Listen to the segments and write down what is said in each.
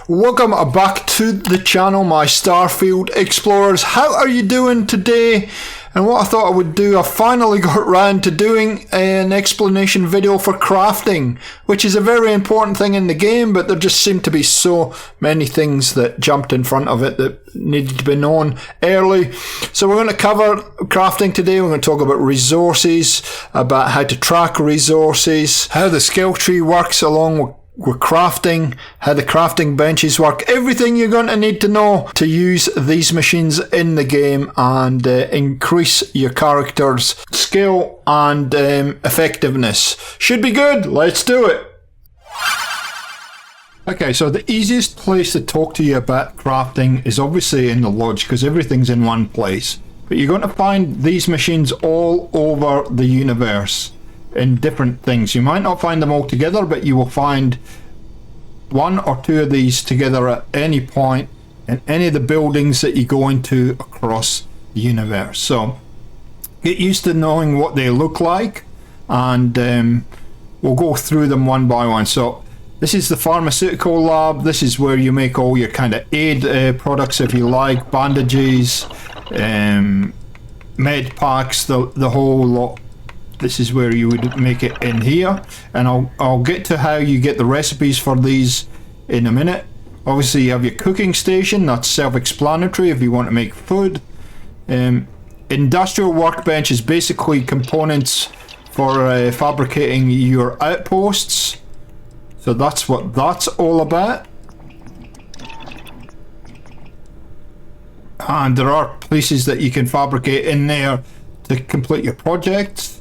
Welcome back to the channel, my Starfield explorers. How are you doing today? And what I thought I would do, I finally got around to doing an explanation video for crafting, which is a very important thing in the game, but there just seemed to be so many things that jumped in front of it that needed to be known early. So we're going to cover crafting today. We're going to talk about resources, about how to track resources, how the skill tree works along with crafting, how the crafting benches work, everything you're going to need to know to use these machines in the game and increase your character's skill and effectiveness. Should be good. Let's do it. Okay, so the easiest place to talk to you about crafting is obviously in the lodge because everything's in one place. But you're going to find these machines all over the universe in different things. You might not find them all together, but you will find one or two of these together at any point in any of the buildings that you go into across the universe. So get used to knowing what they look like, and we'll go through them one by one. So this is the pharmaceutical lab. This is where you make all your kind of aid products, if you like, bandages, med packs, the whole lot. This is where you would make it in here, and I'll get to how you get the recipes for these in a minute. Obviously you have your cooking station, that's self-explanatory if you want to make food. Industrial workbench is basically components for fabricating your outposts, so that's what that's all about. And there are places that you can fabricate in there to complete your projects.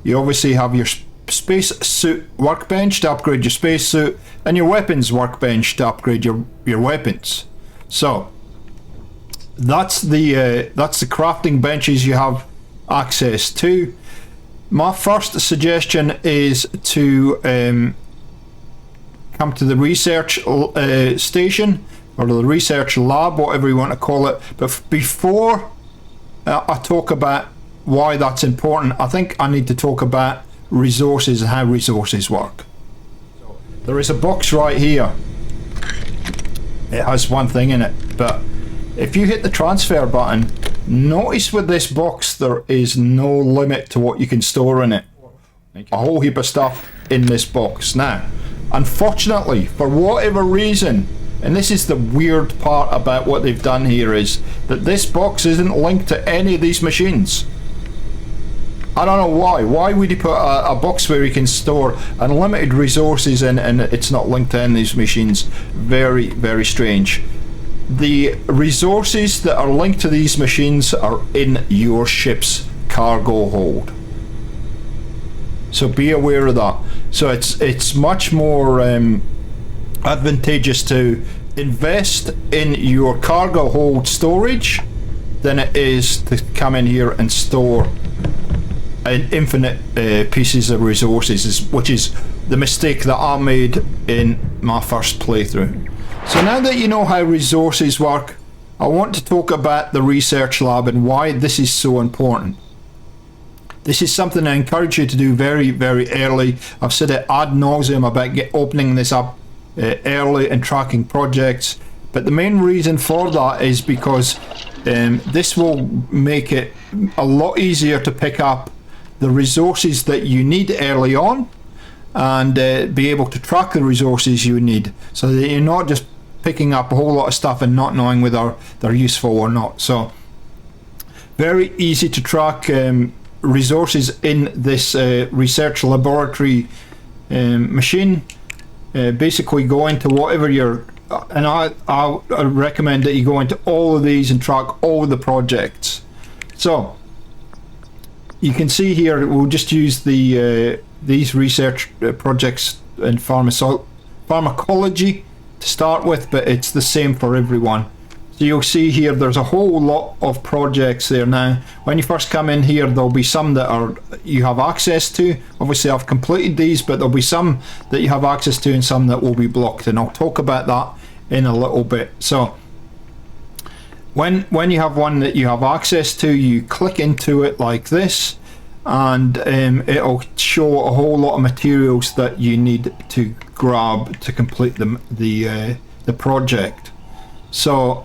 You obviously have your space suit workbench to upgrade your space suit, and your weapons workbench to upgrade your weapons. So that's the crafting benches you have access to. My first suggestion is to come to the research station, or the research lab, whatever you want to call it. But before I talk about why that's important, I think I need to talk about resources and how resources work. There is a box right here. It has one thing in it, but if you hit the transfer button, notice with this box there is no limit to what you can store in it. A whole heap of stuff in this box. Now, unfortunately, for whatever reason, and this is the weird part about what they've done here, is that this box isn't linked to any of these machines. I don't know why. Why would you put a box where you can store unlimited resources in and it's not linked to any of these machines? Very, very strange. The resources that are linked to these machines are in your ship's cargo hold. So be aware of that. So it's much more advantageous to invest in your cargo hold storage than it is to come in here and store infinite pieces of resources, which is the mistake that I made in my first playthrough. So now that you know how resources work, I want to talk about the research lab and why this is so important. This is something I encourage you to do very, very early. I've said it ad nauseum about opening this up early and tracking projects, but the main reason for that is because this will make it a lot easier to pick up the resources that you need early on, and be able to track the resources you need, so that you're not just picking up a whole lot of stuff and not knowing whether they're useful or not. So very easy to track resources in this research laboratory machine. Basically go into whatever you're, and I recommend that you go into all of these and track all of the projects. So you can see here, we'll just use these research projects in pharmacology to start with, but it's the same for everyone. So you'll see here there's a whole lot of projects there. Now when you first come in here, there'll be some that you have access to. Obviously I've completed these, but there'll be some that you have access to and some that will be blocked, and I'll talk about that in a little bit. So when you have one that you have access to, you click into it like this, and it'll show a whole lot of materials that you need to grab to complete the the project. So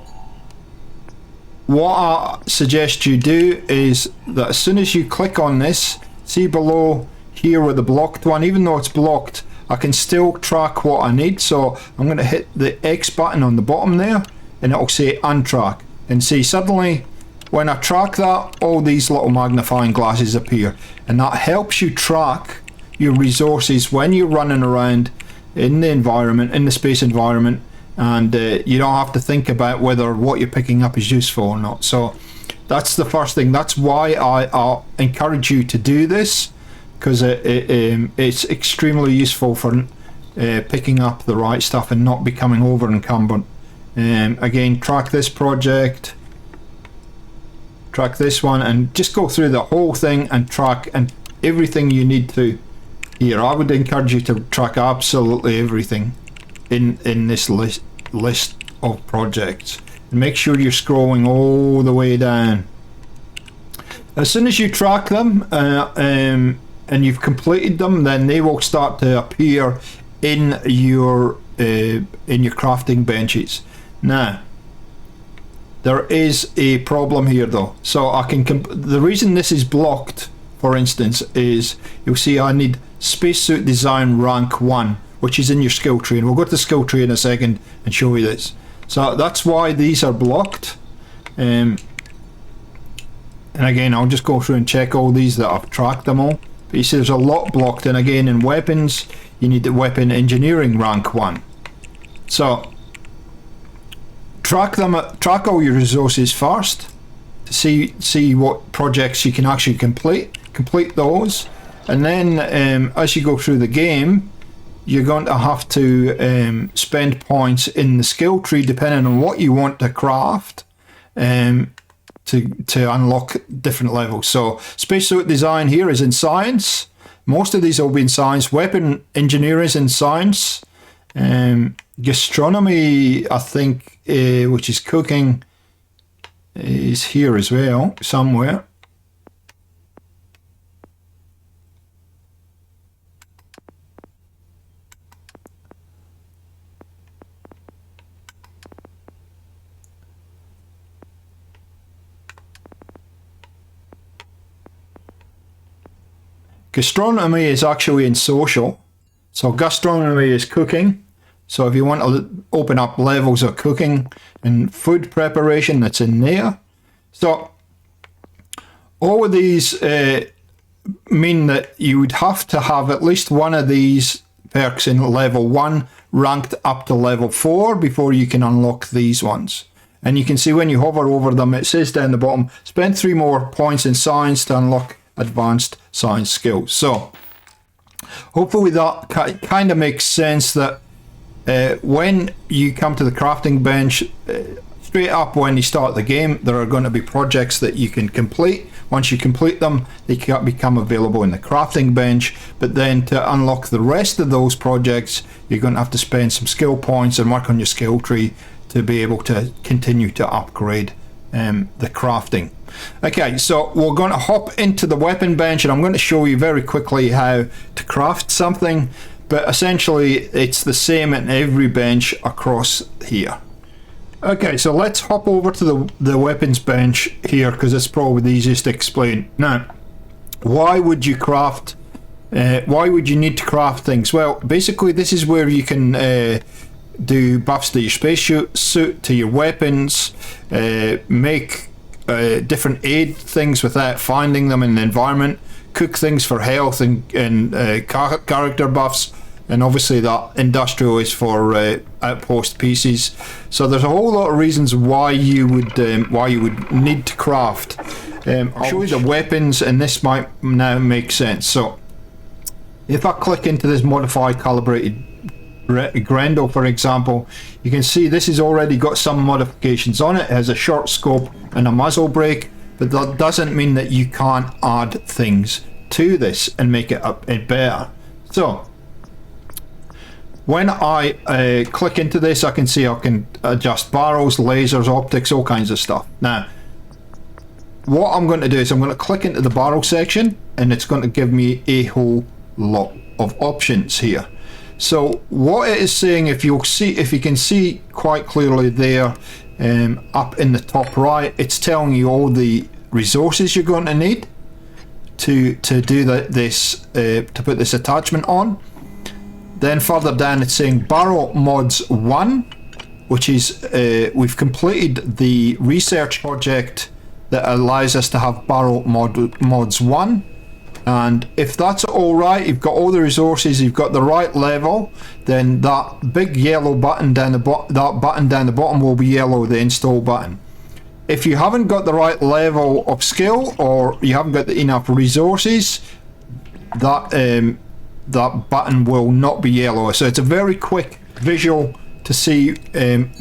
what I suggest you do is that as soon as you click on this, see below here with the blocked one, even though it's blocked, I can still track what I need. So I'm going to hit the X button on the bottom there, and it'll say untrack. And see, suddenly when I track that, all these little magnifying glasses appear, and that helps you track your resources when you're running around in the environment, in the space environment, and you don't have to think about whether what you're picking up is useful or not. So that's the first thing. That's why I encourage you to do this, because it's extremely useful for picking up the right stuff and not becoming over encumbered. Again, track this project, track this one, and just go through the whole thing and track and everything you need to. Here, I would encourage you to track absolutely everything in this list of projects, and make sure you're scrolling all the way down. As soon as you track them and you've completed them, then they will start to appear in your crafting benches. Now, there is a problem here though. So I can the reason this is blocked, for instance, is you'll see I need spacesuit design rank 1, which is in your skill tree, and we'll go to the skill tree in a second and show you this. So that's why these are blocked. And again, I'll just go through and check all these that I've tracked them all. But you see there's a lot blocked, and again in weapons you need the weapon engineering rank 1. So track them, track all your resources first to see what projects you can actually complete those, and then as you go through the game, you're going to have to spend points in the skill tree depending on what you want to craft to unlock different levels. So spacesuit design here is in science. Most of these will be in science. Weapon engineering is in science. Gastronomy, I think, which is cooking, is here as well somewhere. Gastronomy is actually in social. So gastronomy is cooking. So if you want to open up levels of cooking and food preparation, that's in there. So all of these mean that you would have to have at least one of these perks in level 1 ranked up to level 4 before you can unlock these ones. And you can see when you hover over them, it says down the bottom, spend 3 more points in science to unlock advanced science skills. So hopefully that kind of makes sense, that when you come to the crafting bench, straight up when you start the game, there are going to be projects that you can complete. Once you complete them, they can become available in the crafting bench, but then to unlock the rest of those projects, you're going to have to spend some skill points and work on your skill tree to be able to continue to upgrade the crafting. Okay, so we're going to hop into the weapon bench, and I'm going to show you very quickly how to craft something, but essentially it's the same in every bench across here. Okay, so let's hop over to the weapons bench here, because it's probably the easiest to explain. Now, why would you craft, why would you need to craft things? Well, basically this is where you can do buffs to your spacesuit, to your weapons, make different aid things without finding them in the environment, cook things for health and character buffs, and obviously that industrial is for outpost pieces. So there's a whole lot of reasons why you would need to craft. I'll show you the weapons, and this might now make sense. So if I click into this modified calibrated Grendel, for example, you can see this has already got some modifications on it. It has a short scope and a muzzle brake, but that doesn't mean that you can't add things to this and make it better. So when I click into this, I can see I can adjust barrels, lasers, optics, all kinds of stuff. Now what I'm going to do is I'm going to click into the barrel section, and it's going to give me a whole lot of options here. So what it is saying, if you can see quite clearly there, up in the top right, it's telling you all the resources you're going to need to do to put this attachment on. Then further down it's saying Barrel Mods 1, which is we've completed the research project that allows us to have Barrel Mods 1. And if that's all right, you've got all the resources, you've got the right level, then that big yellow button down the bottom will be yellow, the install button. If you haven't got the right level of skill, or you haven't got enough resources, that button will not be yellow. So it's a very quick visual to see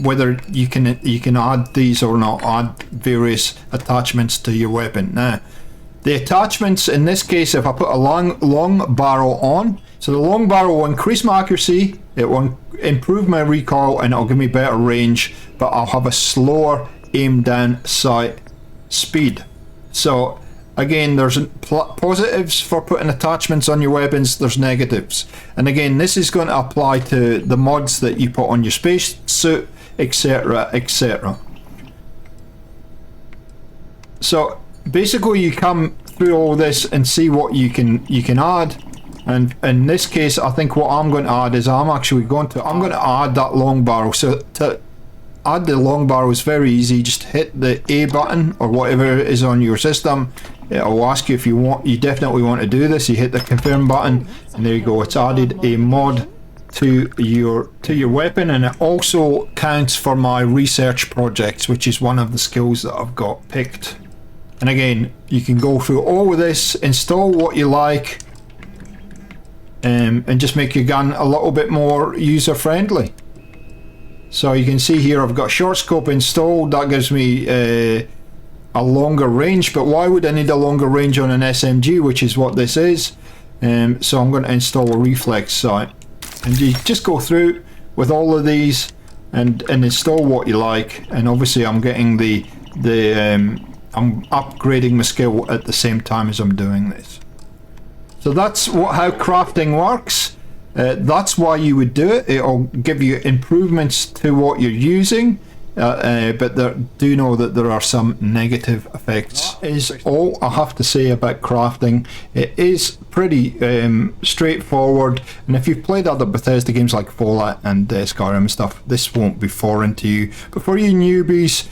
whether you can add these or not, add various attachments to your weapon. Now, the attachments in this case, if I put a long barrel on, so the long barrel will increase my accuracy, it will improve my recoil, and it'll give me better range, but I'll have a slower aim down sight speed. So again, there's positives for putting attachments on your weapons, there's negatives. And again, this is going to apply to the mods that you put on your space suit, etc, etc. So basically you come through all this and see what you can add, and in this case I think what I'm going to add is I'm going to add that long barrel. So to add the long barrel is very easy. Just hit the A button or whatever it is on your system. It'll ask you if you definitely want to do this. You hit the confirm button and there you go, it's added a mod to your weapon. And it also counts for my research projects, which is one of the skills that I've got picked. And again, you can go through all of this, install what you like, and just make your gun a little bit more user friendly. So you can see here I've got short scope installed. That gives me a longer range, but why would I need a longer range on an SMG, which is what this is? So I'm going to install a reflex sight, and you just go through with all of these and install what you like. And obviously I'm getting I'm upgrading my skill at the same time as I'm doing this. So that's how crafting works. That's why you would do it. It'll give you improvements to what you're using, but do know that there are some negative effects. That is all I have to say about crafting. It is pretty straightforward, and if you've played other Bethesda games like Fallout and Skyrim and stuff, this won't be foreign to you. But for you newbies,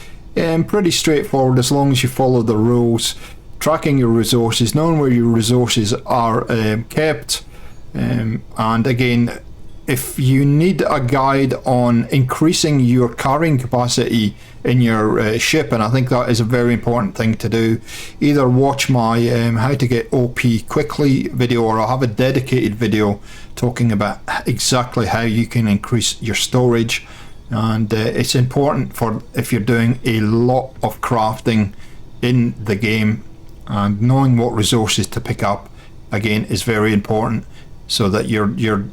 pretty straightforward as long as you follow the rules, tracking your resources, knowing where your resources are kept. And again, if you need a guide on increasing your carrying capacity in your ship, and I think that is a very important thing to do, either watch my how to get OP quickly video, or I'll have a dedicated video talking about exactly how you can increase your storage. And it's important for if you're doing a lot of crafting in the game, and knowing what resources to pick up again is very important, so that you're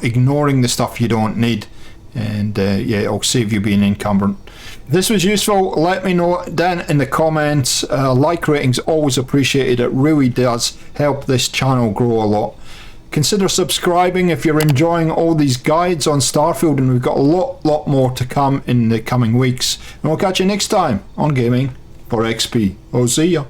ignoring the stuff you don't need, and yeah, it'll save you being encumbered. If this was useful, let me know down in the comments. Like rating's always appreciated. It really does help this channel grow a lot. Consider subscribing if you're enjoying all these guides on Starfield, and we've got a lot more to come in the coming weeks. And we'll catch you next time on Gaming for XP. I'll see ya.